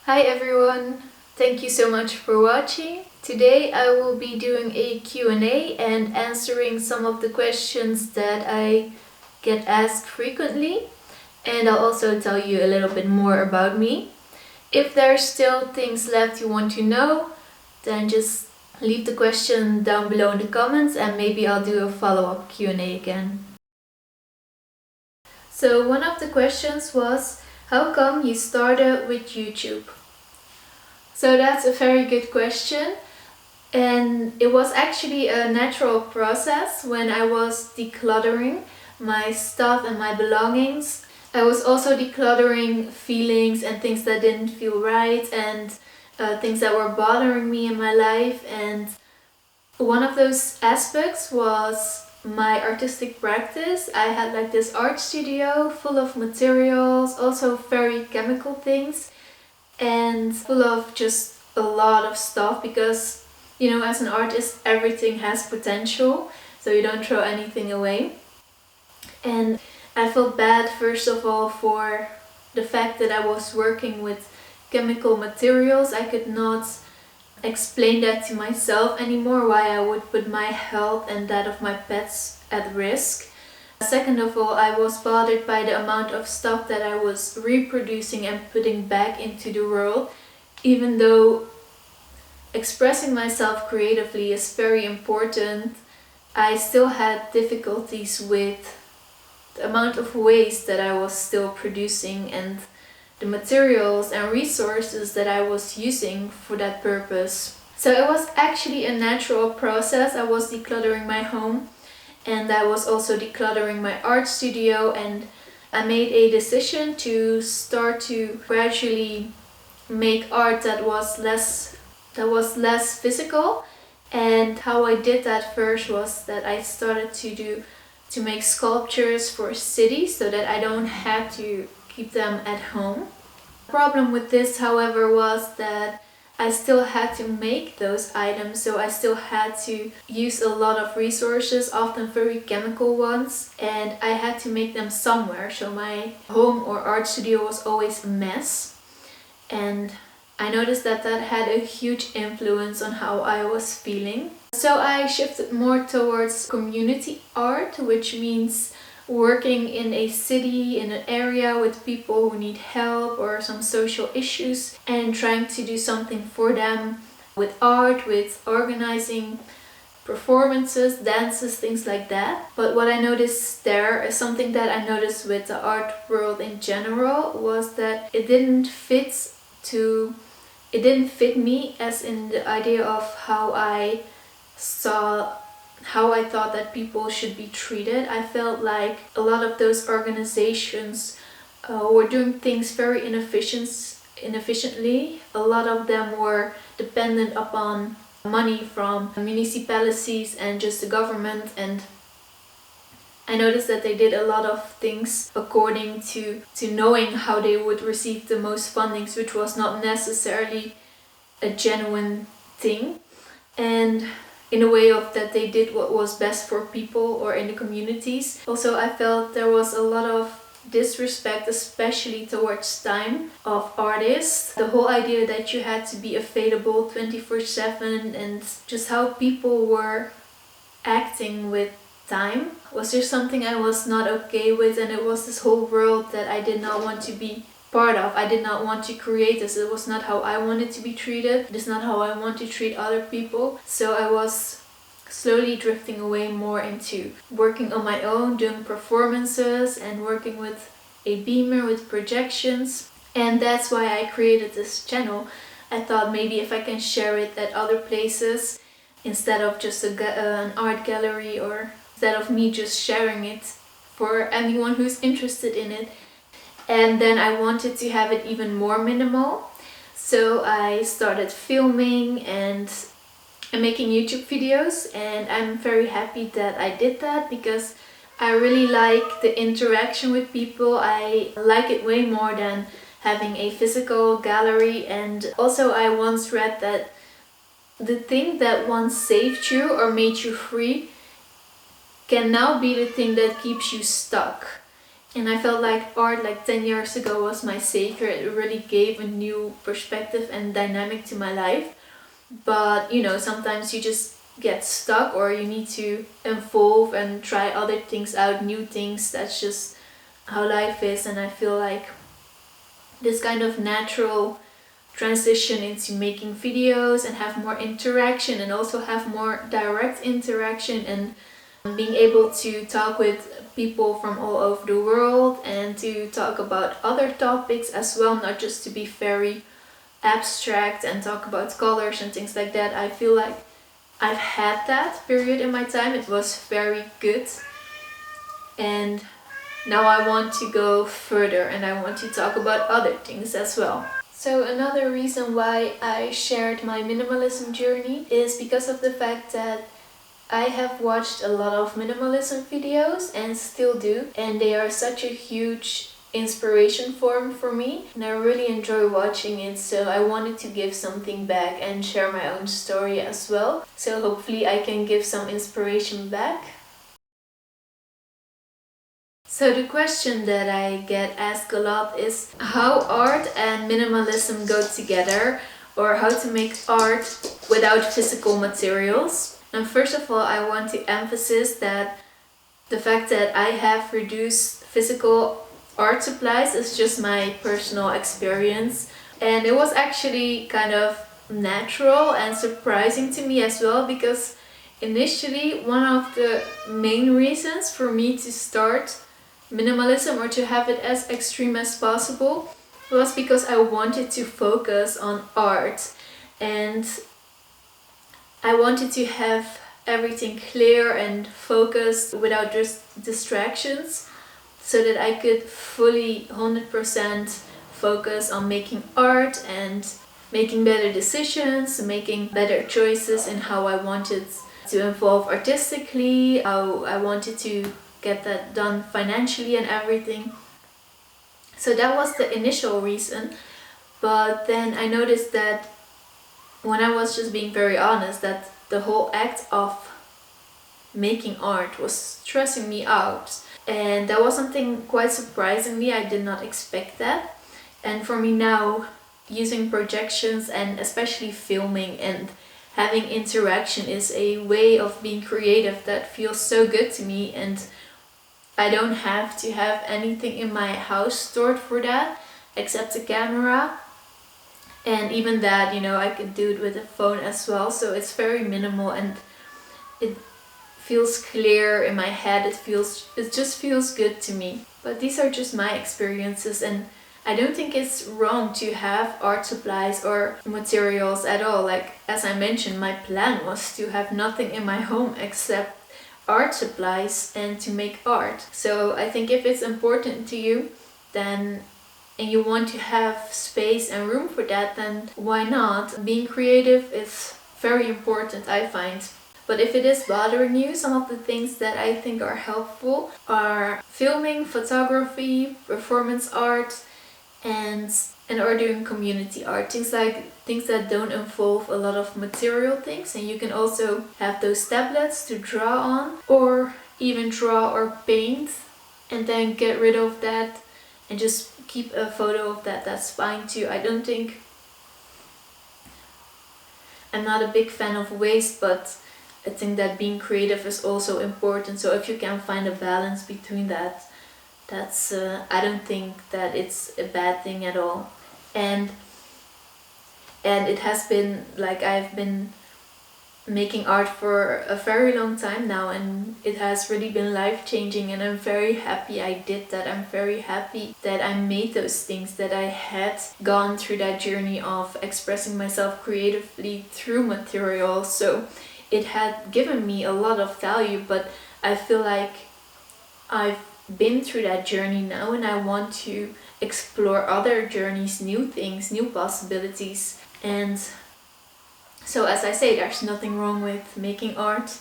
Hi everyone! Thank you so much for watching. Today I will be doing a Q&A and answering some of the questions that I get asked frequently, and I'll also tell you a little bit more about me. If there's still things left you want to know, then just leave the question down below in the comments and maybe I'll do a follow-up Q&A again. So one of the questions was, how come you started with YouTube? So that's a very good question, and it was actually a natural process when I was decluttering my stuff and my belongings. I was also decluttering feelings and things that didn't feel right and things that were bothering me in my life, and one of those aspects was my artistic practice. I had like this art studio full of materials, also very chemical things, and full of just a lot of stuff because, you know, as an artist everything has potential, so you don't throw anything away. And I felt bad first of all for the fact that I was working with chemical materials. I could not explain that to myself anymore, why I would put my health and that of my pets at risk. Second of all, I was bothered by the amount of stuff that I was reproducing and putting back into the world. Even though expressing myself creatively is very important, I still had difficulties with the amount of waste that I was still producing and the materials and resources that I was using for that purpose. So it was actually a natural process. I was decluttering my home, and I was also decluttering my art studio, and I made a decision to start to gradually make art that was less physical. And how I did that first was that I started to make sculptures for cities so that I don't have to keep them at home. The problem with this, however, was that I still had to make those items, so I still had to use a lot of resources, often very chemical ones, and I had to make them somewhere, so my home or art studio was always a mess. And I noticed that that had a huge influence on how I was feeling. So I shifted more towards community art, which means working in a city, in an area with people who need help or some social issues, and trying to do something for them with art, with organizing performances, dances, things like that. But what I noticed there is something that I noticed with the art world in general, was that it didn't fit me, as in the idea of how I thought that people should be treated. I felt like a lot of those organizations were doing things very inefficiently. A lot of them were dependent upon money from municipalities and just the government, and I noticed that they did a lot of things according to knowing how they would receive the most fundings, which was not necessarily a genuine thing. And in a way of that they did what was best for people or in the communities. Also, I felt there was a lot of disrespect, especially towards time of artists. The whole idea that you had to be available 24/7 and just how people were acting with time was just something I was not okay with, and it was this whole world that I did not want to be part of. I did not want to create this. It was not how I wanted to be treated. It is not how I want to treat other people. So I was slowly drifting away more into working on my own, doing performances and working with a beamer with projections. And that's why I created this channel. I thought maybe if I can share it at other places instead of just an art gallery, or instead of me just sharing it for anyone who's interested in it. And then I wanted to have it even more minimal, so I started filming and making YouTube videos, and I'm very happy that I did that because I really like the interaction with people. I like it way more than having a physical gallery. And also, I once read that the thing that once saved you or made you free can now be the thing that keeps you stuck. And I felt like art like 10 years ago was my savior. It really gave a new perspective and dynamic to my life. But you know, sometimes you just get stuck, or you need to evolve and try other things out, new things. That's just how life is. And I feel like this kind of natural transition into making videos and have more interaction, and also have more direct interaction, and being able to talk with people from all over the world and to talk about other topics as well, not just to be very abstract and talk about colors and things like that. I feel like I've had that period in my time. It was very good, and now I want to go further and I want to talk about other things as well. So another reason why I shared my minimalism journey is because of the fact that I have watched a lot of minimalism videos and still do, and they are such a huge inspiration form for me, and I really enjoy watching it. So I wanted to give something back and share my own story as well. So hopefully I can give some inspiration back. So the question that I get asked a lot is how art and minimalism go together, or how to make art without physical materials. And first of all, I want to emphasize that the fact that I have reduced physical art supplies is just my personal experience. And it was actually kind of natural and surprising to me as well, because initially one of the main reasons for me to start minimalism, or to have it as extreme as possible, was because I wanted to focus on art, and I wanted to have everything clear and focused without just distractions, so that I could fully 100% focus on making art and making better decisions, making better choices in how I wanted to evolve artistically, how I wanted to get that done financially and everything. So that was the initial reason. But then I noticed that when I was just being very honest, that the whole act of making art was stressing me out. And that was something quite surprisingly, I did not expect that. And for me now, using projections and especially filming and having interaction is a way of being creative that feels so good to me. And I don't have to have anything in my house stored for that except a camera. And even that, you know, I could do it with a phone as well. So it's very minimal and it feels clear in my head. It just feels good to me. But these are just my experiences, and I don't think it's wrong to have art supplies or materials at all. Like, as I mentioned, my plan was to have nothing in my home except art supplies and to make art. So I think if it's important to you, then and you want to have space and room for that, then why not? Being creative is very important, I find. But if it is bothering you, some of the things that I think are helpful are filming, photography, performance art, and or doing community art. Things that don't involve a lot of material things, and you can also have those tablets to draw on, or even draw or paint and then get rid of that and just keep a photo of that. That's fine too. I'm not a big fan of waste, but I think that being creative is also important. So if you can find a balance between that, that's I don't think that it's a bad thing at all. And it has been like I've been making art for a very long time now, and it has really been life-changing, and I'm very happy I did that. I'm very happy that I made those things, that I had gone through that journey of expressing myself creatively through materials. So it had given me a lot of value, but I feel like I've been through that journey now, and I want to explore other journeys, new things, new possibilities. And so, as I say, there's nothing wrong with making art.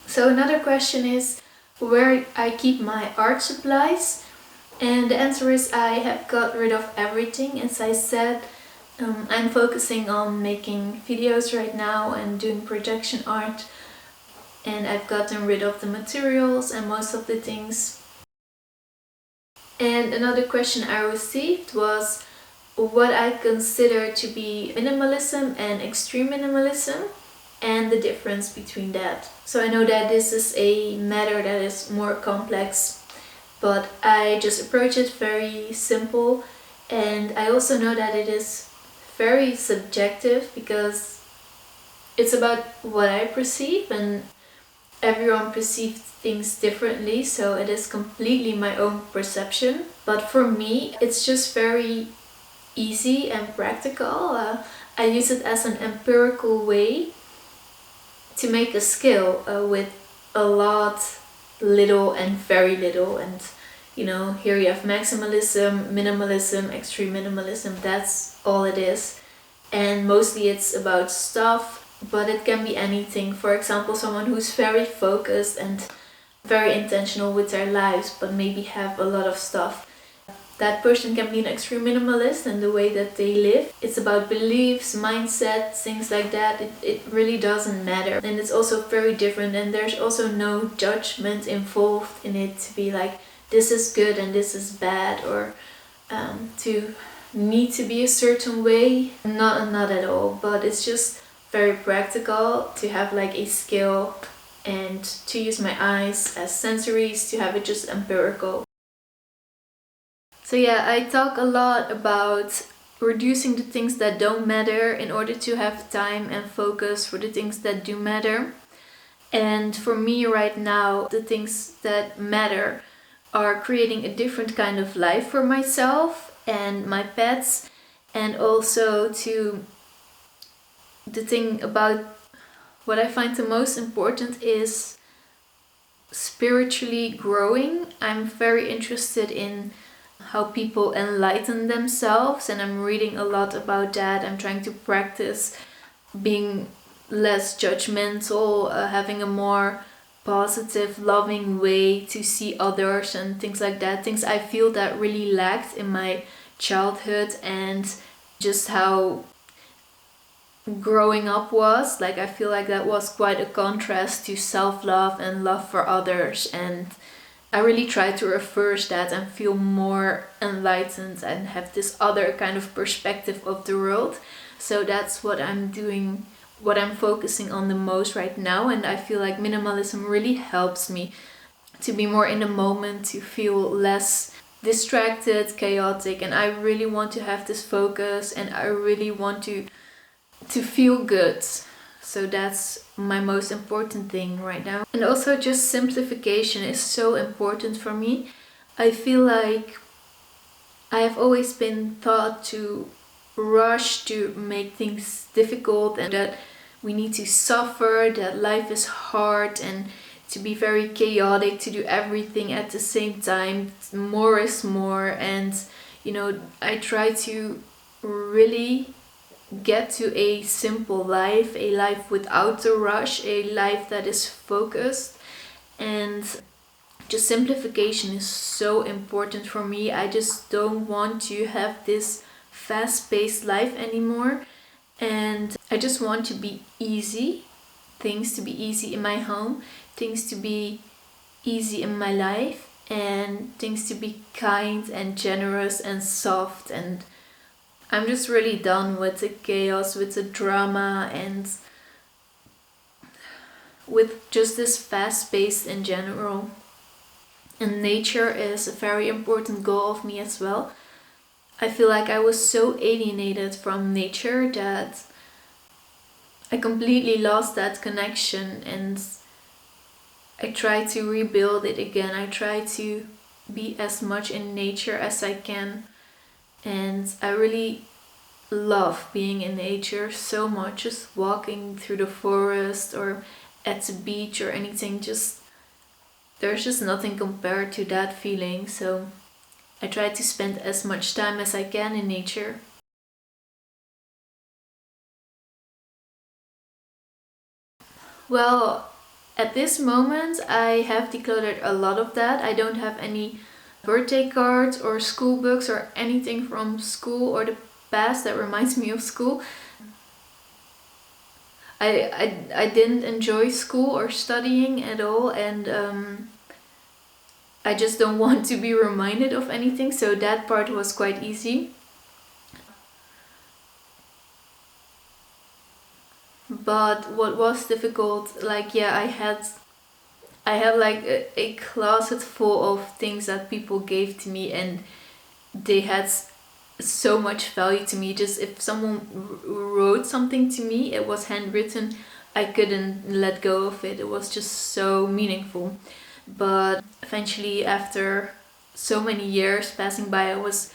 So another question is where I keep my art supplies, and the answer is I have got rid of everything. As I said, I'm focusing on making videos right now and doing projection art, and I've gotten rid of the materials and most of the things. And another question I received was what I consider to be minimalism and extreme minimalism and the difference between that. So I know that this is a matter that is more complex, but I just approach it very simple, and I also know that it is very subjective because it's about what I perceive, and everyone perceives things differently, so it is completely my own perception. But for me, it's just very easy and practical. I use it as an empirical way to make a scale with a lot, little, and very little. And here you have maximalism, minimalism, extreme minimalism. That's all it is. And mostly it's about stuff, but it can be anything. For example, someone who's very focused and very intentional with their lives, but maybe have a lot of stuff. That person can be an extreme minimalist in the way that they live. It's about beliefs, mindset, things like that. It really doesn't matter. And it's also very different, and there's also no judgment involved in it to be like, this is good and this is bad, or to need to be a certain way. Not at all, but it's just very practical to have like a scale and to use my eyes as sensories, to have it just empirical. So yeah, I talk a lot about reducing the things that don't matter in order to have time and focus for the things that do matter. And for me right now, the things that matter are creating a different kind of life for myself and my pets, and also to the thing about what I find the most important is spiritually growing. I'm very interested in how people enlighten themselves, and I'm reading a lot about that. I'm trying to practice being less judgmental, having a more positive, loving way to see others and things like that. Things I feel that really lacked in my childhood, and just how growing up was. Like, I feel like that was quite a contrast to self-love and love for others, and I really try to reverse that and feel more enlightened and have this other kind of perspective of the world. So that's what I'm doing, what I'm focusing on the most right now, and I feel like minimalism really helps me to be more in the moment, to feel less distracted, chaotic, and I really want to have this focus, and I really want to feel good. So that's my most important thing right now. And also just simplification is so important for me. I feel like I have always been taught to rush, to make things difficult, and that we need to suffer, that life is hard, and to be very chaotic, to do everything at the same time. More is more, and I try to really get to a simple life, a life without the rush, a life that is focused. And just simplification is so important for me. I just don't want to have this fast-paced life anymore, and I just want to be easy, things to be easy in my home, things to be easy in my life, and things to be kind and generous and soft. And I'm just really done with the chaos, with the drama, and with just this fast pace in general. And nature is a very important goal of me as well. I feel like I was so alienated from nature that I completely lost that connection, and I try to rebuild it again. I try to be as much in nature as I can, and I really love being in nature so much, just walking through the forest or at the beach or anything. Just there's just nothing compared to that feeling. So I try to spend as much time as I can in nature. Well, at this moment I have decluttered a lot of that. I don't have any birthday cards or school books or anything from school or the past that reminds me of school. I didn't enjoy school or studying at all, and I just don't want to be reminded of anything, so that part was quite easy. But what was difficult, like, yeah, I have like a closet full of things that people gave to me, and they had so much value to me. Just if someone wrote something to me, it was handwritten, I couldn't let go of it. It was just so meaningful. But eventually, after so many years passing by, I was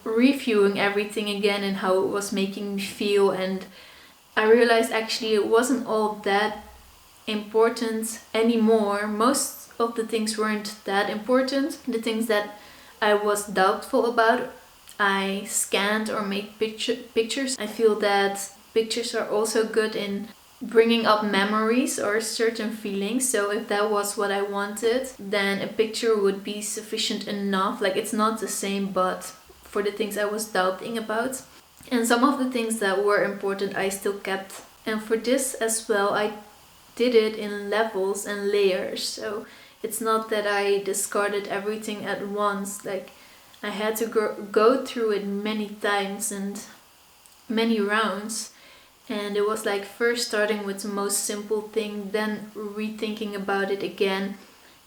reviewing everything again and how it was making me feel, and I realized actually it wasn't all that important anymore. Most of the things weren't that important. The things that I was doubtful about, I scanned or made pictures. I feel that pictures are also good in bringing up memories or certain feelings. So if that was what I wanted, then a picture would be sufficient enough. Like, it's not the same, but for the things I was doubting about. And some of the things that were important I still kept. And for this as well, I did it in levels and layers. So it's not that I discarded everything at once. Like, I had to go through it many times and many rounds. And it was like first starting with the most simple thing, then rethinking about it again.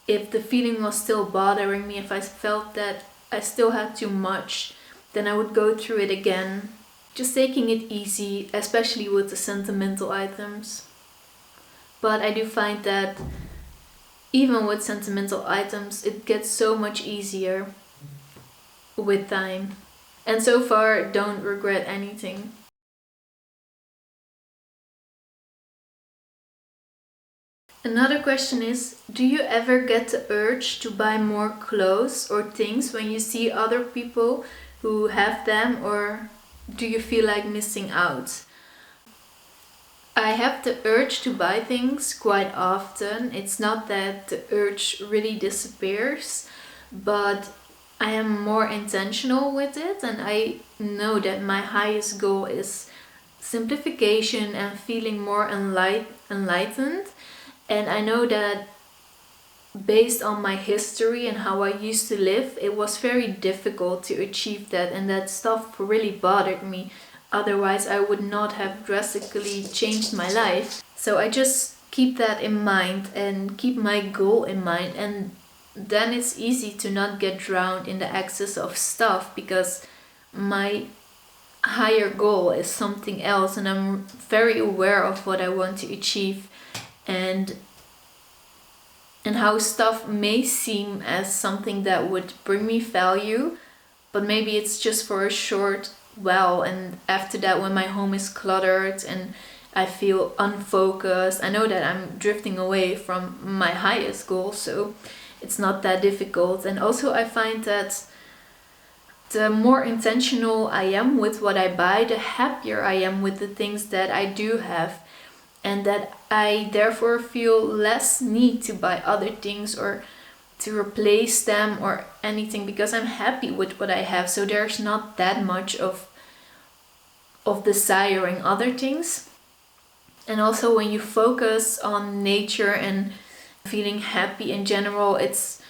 If the feeling was still bothering me, if I felt that I still had too much, then I would go through it again. Just taking it easy, especially with the sentimental items. But I do find that even with sentimental items, it gets so much easier with time. And so far, don't regret anything. Another question is, do you ever get the urge to buy more clothes or things when you see other people who have them, or do you feel like missing out? I have the urge to buy things quite often. It's not that the urge really disappears, but I am more intentional with it, and I know that my highest goal is simplification and feeling more enlightened. And I know that based on my history and how I used to live, it was very difficult to achieve that, and that stuff really bothered me. Otherwise, I would not have drastically changed my life. So I just keep that in mind and keep my goal in mind, and then it's easy to not get drowned in the excess of stuff, because my higher goal is something else, and I'm very aware of what I want to achieve, and how stuff may seem as something that would bring me value, but maybe it's just for a short while, and after that, when my home is cluttered and I feel unfocused, I know that I'm drifting away from my highest goal, so it's not that difficult. And also I find that the more intentional I am with what I buy, the happier I am with the things that I do have, and that I therefore feel less need to buy other things or to replace them or anything, because I'm happy with what I have. So there's not that much of desiring other things. And also when you focus on nature and feeling happy in general, it's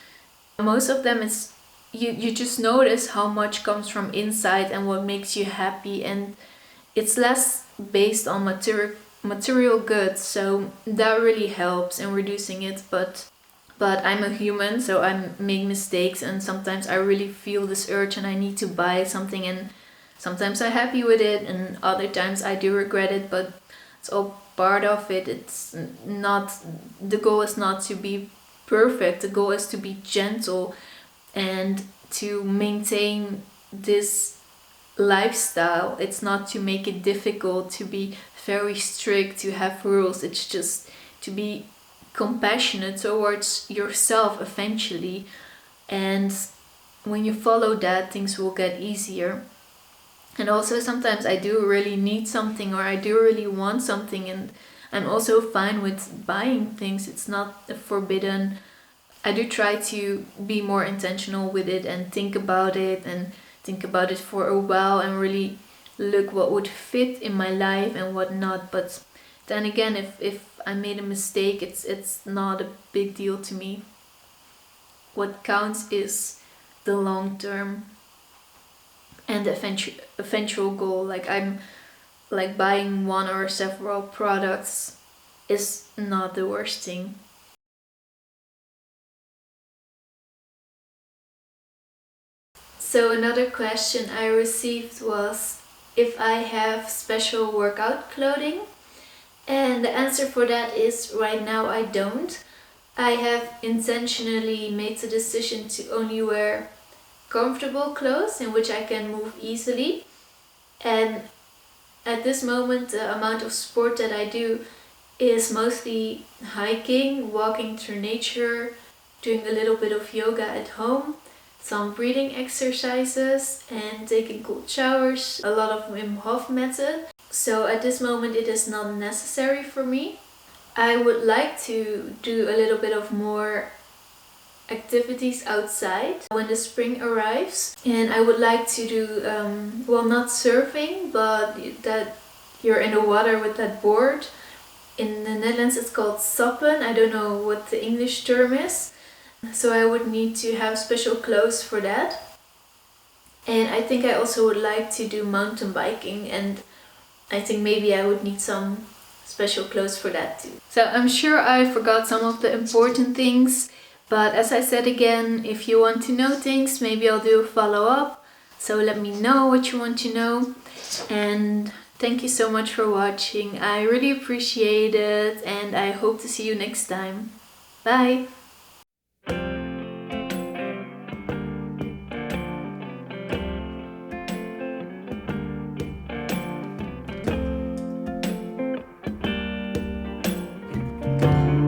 most of them, it's you just notice how much comes from inside and what makes you happy, and it's less based on material goods, so that really helps in reducing it. But I'm a human, so I make mistakes, and sometimes I really feel this urge and I need to buy something, and sometimes I'm happy with it and other times I do regret it, but it's all part of it. It's not, the goal is not to be perfect, the goal is to be gentle and to maintain this lifestyle. It's not to make it difficult, to be very strict, to have rules. It's just to be compassionate towards yourself eventually, and when you follow that, things will get easier. And also sometimes I do really need something, or I do really want something, and I'm also fine with buying things. It's not forbidden. I do try to be more intentional with it and think about it for a while and really look what would fit in my life and what not. But Then again, if I made a mistake, it's not a big deal to me. What counts is the long term and the eventual goal. Like buying one or several products is not the worst thing. So another question I received was if I have special workout clothing. And the answer for that is right now I don't. I have intentionally made the decision to only wear comfortable clothes in which I can move easily. And at this moment, the amount of sport that I do is mostly hiking, walking through nature, doing a little bit of yoga at home, some breathing exercises, and taking cold showers, a lot of Wim Hof method. So at this moment it is not necessary for me. I would like to do a little bit of more activities outside when the spring arrives, and I would like to do not surfing, but that you're in the water with that board. In the Netherlands it's called sappen. I don't know what the English term is, so I would need to have special clothes for that. And I think I also would like to do mountain biking, and I think maybe I would need some special clothes for that too. So I'm sure I forgot some of the important things, but as I said again, if you want to know things, maybe I'll do a follow-up. So let me know what you want to know. And thank you so much for watching. I really appreciate it, and I hope to see you next time. Bye!